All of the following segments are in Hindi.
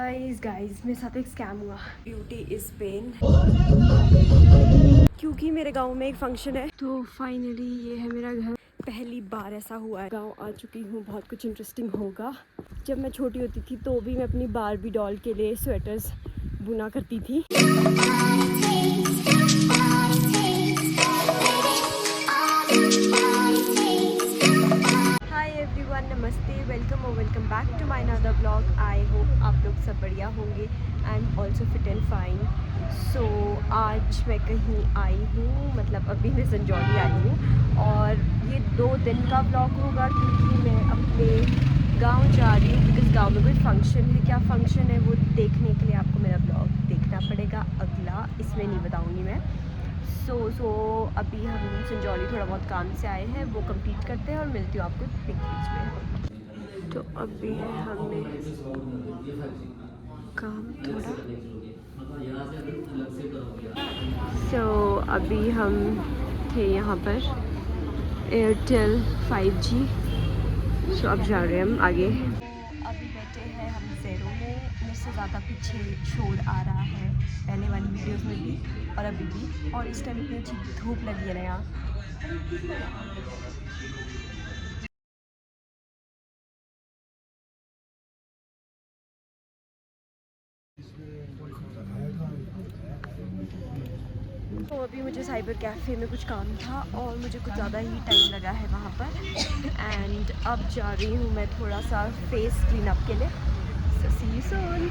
गाइस मेरे साथ एक स्कैम हुआ। ब्यूटी इज पेन, क्योंकि मेरे गांव में एक फंक्शन है। तो फाइनली ये है मेरा घर। पहली बार ऐसा हुआ है, गांव आ चुकी हूँ। बहुत कुछ इंटरेस्टिंग होगा। जब मैं छोटी होती थी तो भी मैं अपनी बारबी डॉल के लिए स्वेटर्स बुना करती थी। एवरीवन, नमस्ते, वेलकम और welcome back to my another blog. I hope आप लोग सब बढ़िया होंगे। I am also fit and fine. So आज मैं कहीं आई हूँ, मतलब अभी मैं संजौली आई हूँ और ये 2 दिन का ब्लॉग होगा क्योंकि मैं अपने गांव जा रही हूँ। बिकॉज गांव में कोई फंक्शन है। क्या फंक्शन है वो देखने के लिए आपको मेरा ब्लॉग देखना पड़ेगा। अगला इसमें नहीं बताऊँगी मैं। सो अभी हम संजौली थोड़ा बहुत काम से आए हैं, वो कंप्लीट करते हैं और मिलती हूँ आपको पिक बीच में। तो अभी है हमने काम थोड़ा। अभी हम थे यहाँ पर एयरटेल 5G। अब जा रहे हैं हम आगे। अभी बैठे हैं हम ज़ेरो में। मेरे से ज़्यादा पीछे शोर आ रहा है, पहले वाली वीडियोस में भी और अभी भी। और इस टाइम इतनी अच्छी धूप लगी है ना यहाँ। तो अभी मुझे साइबर कैफ़े में कुछ काम था और मुझे कुछ ज़्यादा ही टाइम लगा है वहाँ पर। एंड अब जा रही हूँ मैं थोड़ा सा फेस क्लीन अप के लिए। So see you soon.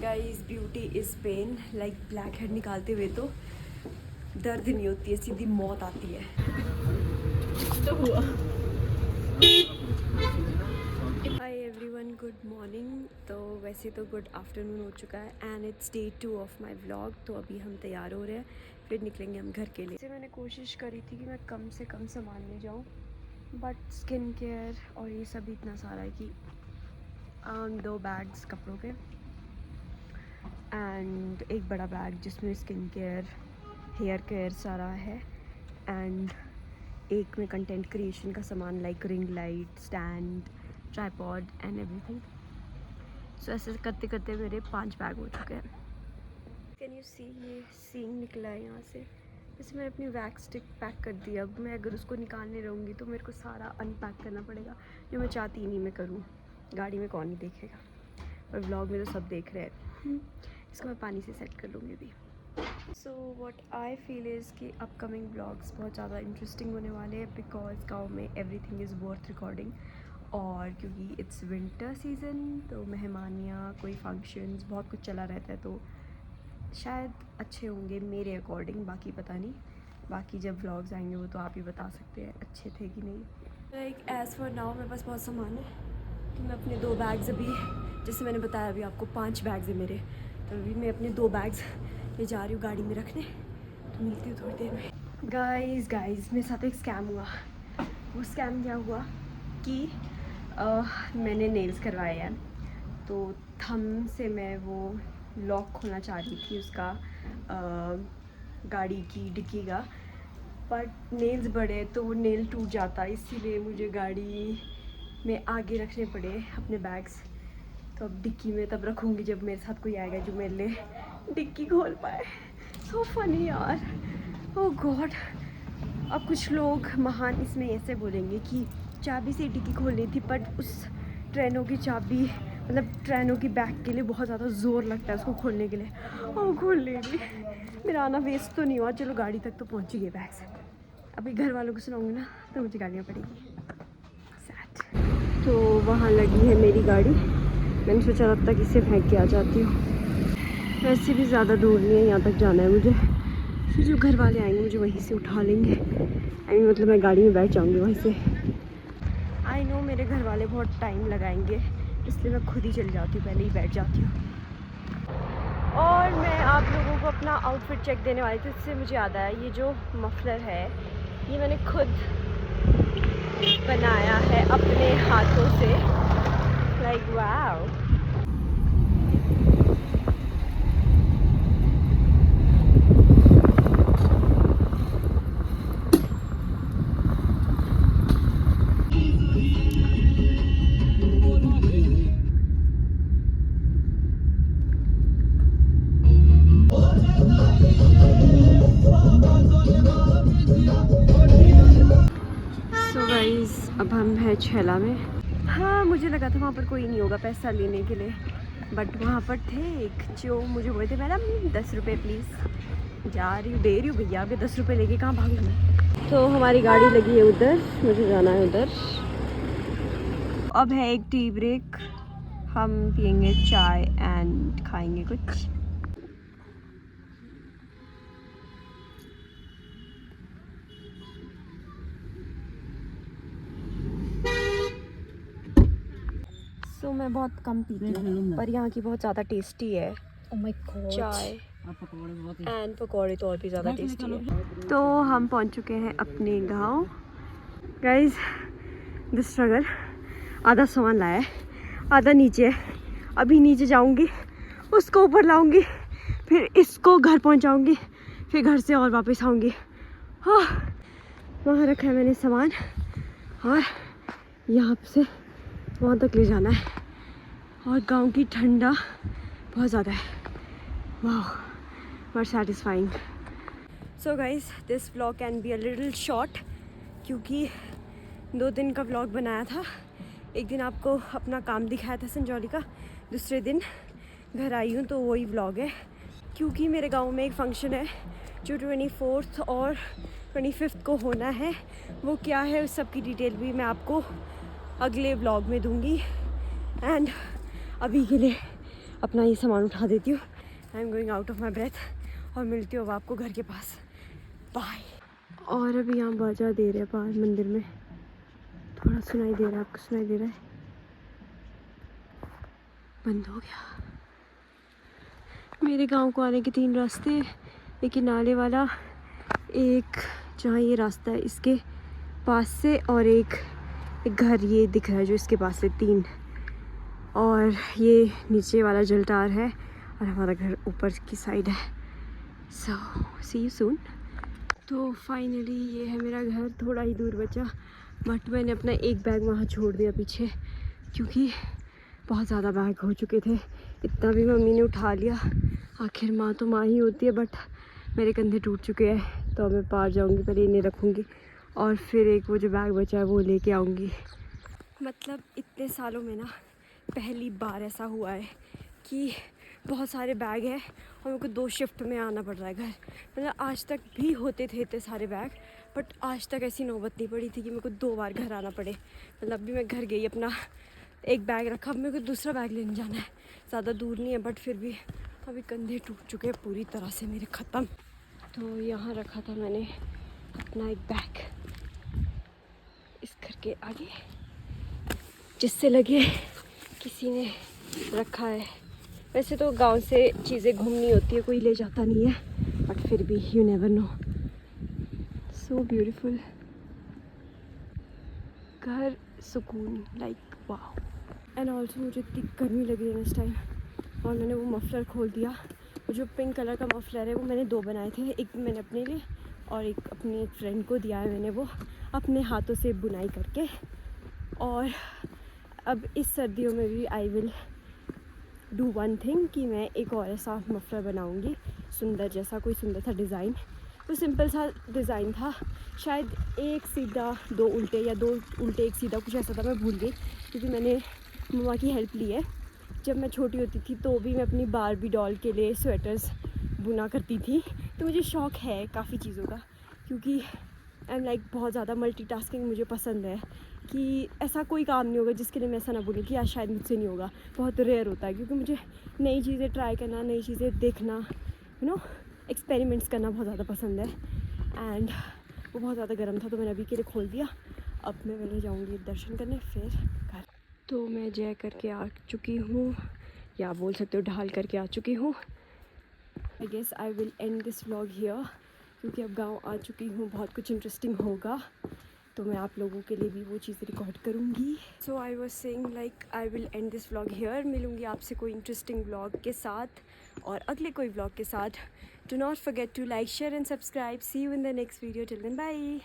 Guys, beauty is pain. Like black head निकालते हुए तो दर्द नहीं होती है, सीधी मौत आती है। तो हुआ। Hi everyone, good morning. तो वैसे तो गुड आफ्टरनून हो चुका है and it's day 2 of my vlog. तो अभी हम तैयार हो रहे हैं, फिर निकलेंगे हम घर के लिए। वैसे मैंने कोशिश करी थी कि मैं कम से कम सामान ले जाऊँ, बट स्किन केयर और ये सब इतना सारा है कि 2 बैग्स कपड़ों के एंड एक बड़ा बैग जिसमें स्किन केयर, हेयर केयर सारा है एंड एक में कंटेंट क्रिएशन का सामान like ring light, stand, tripod and everything. So ऐसे करते करते मेरे 5 बैग हो चुके हैं। कैन यू सी, ये सींग निकला है यहाँ से। वैसे मैंने अपनी वैक्स स्टिक पैक कर दी। अब मैं अगर उसको निकालने रहूँगी तो मेरे को सारा अनपैक करना पड़ेगा, जो मैं चाहती नहीं मैं करूँ। गाड़ी में कौन ही देखेगा, और व्लॉग में तो सब देख रहे हैं। इसको मैं पानी से सेट कर लूँगी अभी। So what I feel is कि अपकमिंग ब्लॉग्स बहुत ज़्यादा इंटरेस्टिंग होने वाले हैं बिकॉज गाँव में एवरीथिंग इज़ वर्थ रिकॉर्डिंग। और क्योंकि इट्स विंटर सीज़न तो मेहमानियाँ, कोई फंक्शंस, बहुत कुछ चला रहता है, तो शायद अच्छे होंगे मेरे अकॉर्डिंग। बाकी पता नहीं, बाकी जब व्लॉग्स आएंगे वो तो आप ही बता सकते हैं अच्छे थे कि नहीं। लाइक एज़ फॉर नाउ मेरे पास बहुत सामान है। तो मैं अपने 2 बैग्स अभी, जैसे मैंने बताया अभी आपको 5 बैग्स है मेरे, तो अभी मैं अपने 2 बैग्स ले जा रही हूँ गाड़ी में रखने। तो मिलती हूँ थोड़ी देर में। गाइस मेरे साथ एक स्कैम हुआ। वो स्कैम क्या हुआ कि मैंने नेल्स करवाए हैं, तो थंब से मैं वो लॉक खोलना चाह रही थी उसका, गाड़ी की डिक्की का, बट नेल्स बड़े तो वो नेल टूट जाता, इसीलिए मुझे गाड़ी में आगे रखने पड़े अपने बैग्स। तो अब डिक्की में तब रखूँगी जब मेरे साथ कोई आएगा जो मेरे लिए डिक्की खोल पाए। सो फनी यार, ओह गॉड। अब कुछ लोग महान इसमें ऐसे बोलेंगे कि चाबी से डिक्की खोलनी थी, बट उस ट्रेनों की चाबी, मतलब ट्रेनों की बैग के लिए बहुत ज़्यादा ज़ोर लगता है उसको खोलने के लिए। और वो खोल लेगी, मेरा आना वेस्ट तो नहीं हुआ। चलो गाड़ी तक तो पहुँच गए बैग से। अभी घर वालों को सुनाऊंगी ना तो मुझे गालियाँ पड़ेगी। सैड। तो वहाँ लगी है मेरी गाड़ी। मैंने सोचा तब तक इसे फेंक के आ जाती हूँ। वैसे भी ज़्यादा दूर नहीं है, यहाँ तक जाना है मुझे। फिर जो घर वाले आएंगे मुझे वहीं से उठा लेंगे। मतलब मैं गाड़ी में बैठ जाऊँगी वहीं से। आई नो मेरे घर वाले बहुत टाइम लगाएंगे, इसलिए मैं खुद ही चली जाती हूँ, पहले ही बैठ जाती हूँ। और मैं आप लोगों को अपना आउटफिट चेक देने वाली थी, इससे मुझे याद आया, ये जो मफलर है ये मैंने खुद बनाया है अपने हाथों से। Like wow. अब हम हैं छैला में। हाँ, मुझे लगा था वहाँ पर कोई नहीं होगा पैसा लेने के लिए, बट वहाँ पर थे एक जो मुझे बोले थे मैडम 10 रुपये प्लीज़। जा रही हूँ, दे रही हूँ भैया, अभी 10 रुपये लेके कहाँ भागूँ मैं। तो हमारी गाड़ी लगी है उधर, मुझे जाना है उधर। अब है एक टी ब्रेक, हम पियेंगे चाय एंड खाएंगे कुछ। तो मैं बहुत कम पीती हूँ, पर यहाँ की बहुत ज़्यादा टेस्टी है चाय एंड पकौड़े, तो और भी ज़्यादा टेस्टी है। तो हम पहुँच चुके हैं अपने गांव। गाइस, द स्ट्रगल, आधा सामान लाया है, आधा नीचे है। अभी नीचे जाऊँगी, उसको ऊपर लाऊँगी, फिर इसको घर पहुँचाऊँगी, फिर घर से और वापस आऊँगी। हाँ, वहाँ रखा है मैंने सामान और यहाँ से वहाँ तक ले जाना है। और गांव की ठंडा बहुत ज़्यादा है। वाह, but satisfying. So guys, this vlog can be a little short, क्योंकि 2 दिन का व्लॉग बनाया था। एक दिन आपको अपना काम दिखाया था संजौली का, दूसरे दिन घर आई हूँ तो वही व्लॉग है। क्योंकि मेरे गांव में एक फ़ंक्शन है जो 24 और 25 को होना है। वो क्या है उस सब की डिटेल भी मैं आपको अगले व्लॉग में दूंगी। एंड अभी के लिए अपना ये सामान उठा देती हूँ। I am going out of my breath और मिलती हूँ अब आपको घर के पास। बाय। और अभी यहाँ बाजा दे रहे हैं बाहर मंदिर में, थोड़ा सुनाई दे रहा है, आपको सुनाई दे रहा है? बंद हो गया। मेरे गांव को आने के 3 रास्ते, एक नाले वाला, एक जहाँ ये रास्ता है इसके पास से, और एक घर ये दिख रहा है जो इसके पास से, 3। और ये नीचे वाला जलटार है और हमारा घर ऊपर की साइड है। सो सी यू सून। तो फाइनली ये है मेरा घर, थोड़ा ही दूर बचा, बट मैंने अपना एक बैग वहाँ छोड़ दिया पीछे, क्योंकि बहुत ज़्यादा बैग हो चुके थे। इतना भी मम्मी ने उठा लिया, आखिर माँ तो माँ ही होती है, बट मेरे कंधे टूट चुके हैं। तो अब मैं पार जाऊँगी, पहले इन्हें रखूँगी और फिर एक वो जो बैग बचा है वो लेके आऊँगी। मतलब इतने सालों में ना पहली बार ऐसा हुआ है कि बहुत सारे बैग हैं और मेरे को 2 शिफ्ट में आना पड़ रहा है घर। मतलब आज तक भी होते थे इतने सारे बैग, बट आज तक ऐसी नौबत नहीं पड़ी थी कि मेरे को 2 बार घर आना पड़े। मतलब अभी मैं घर गई, अपना एक बैग रखा, अब मेरे को दूसरा बैग लेने जाना है। ज़्यादा दूर नहीं है, बट फिर भी अभी कंधे टूट चुके हैं पूरी तरह से मेरे, ख़त्म। तो यहाँ रखा था मैंने अपना एक बैग इस घर के आगे, जिससे लगे किसी ने रखा है। वैसे तो गांव से चीज़ें घूमनी होती है, कोई ले जाता नहीं है, बट फिर भी you never know. So beautiful घर, सुकून, लाइक वाओ। एंड ऑल्सो मुझे इतनी गर्मी लगी है इस टाइम, और मैंने वो मफलर खोल दिया। वो जो पिंक कलर का मफलर है वो मैंने 2 बनाए थे, एक मैंने अपने लिए और एक अपने फ्रेंड को दिया है मैंने, वो अपने हाथों से बुनाई करके। और अब इस सर्दियों में भी I will do one thing, कि मैं एक और ऐसा मफलर बनाऊंगी सुंदर जैसा, कोई सुंदर सा डिज़ाइन। तो सिंपल सा डिज़ाइन था, शायद 1 सीधा 2 उल्टे, या 2 उल्टे 1 सीधा, कुछ ऐसा था, मैं भूल गई, क्योंकि मैंने मम्मा की हेल्प ली है। जब मैं छोटी होती थी तो भी मैं अपनी बारबी डॉल के लिए स्वेटर्स बुना करती थी। तो मुझे शौक़ है काफ़ी चीज़ों का, क्योंकि आई एम लाइक बहुत ज़्यादा मल्टीटास्किंग मुझे पसंद है, कि ऐसा कोई काम नहीं होगा जिसके लिए मैं ऐसा ना बोलूँ कि आज शायद मुझसे नहीं होगा। बहुत रेयर होता है, क्योंकि मुझे नई चीज़ें ट्राई करना, नई चीज़ें देखना, यू नो, एक्सपेरिमेंट्स करना बहुत ज़्यादा पसंद है। एंड वो बहुत ज़्यादा गर्म था तो मैंने अभी के लिए खोल दिया। अब मैं पहले जाऊँगी दर्शन करने, फिर घर। तो मैं जय करके आ चुकी हूँ, या बोल सकते हो ढाल करके आ चुकी हूँ। I guess I will end this vlog here, क्योंकि अब गांव आ चुकी हूँ, बहुत कुछ इंटरेस्टिंग होगा, तो मैं आप लोगों के लिए भी वो चीज़ रिकॉर्ड करूँगी। So I was saying like I will end this vlog here. मिलूँगी आपसे कोई इंटरेस्टिंग व्लॉग के साथ और अगले कोई व्लॉग के साथ। Do not forget to like, share and subscribe. See you in the next video. Till then bye.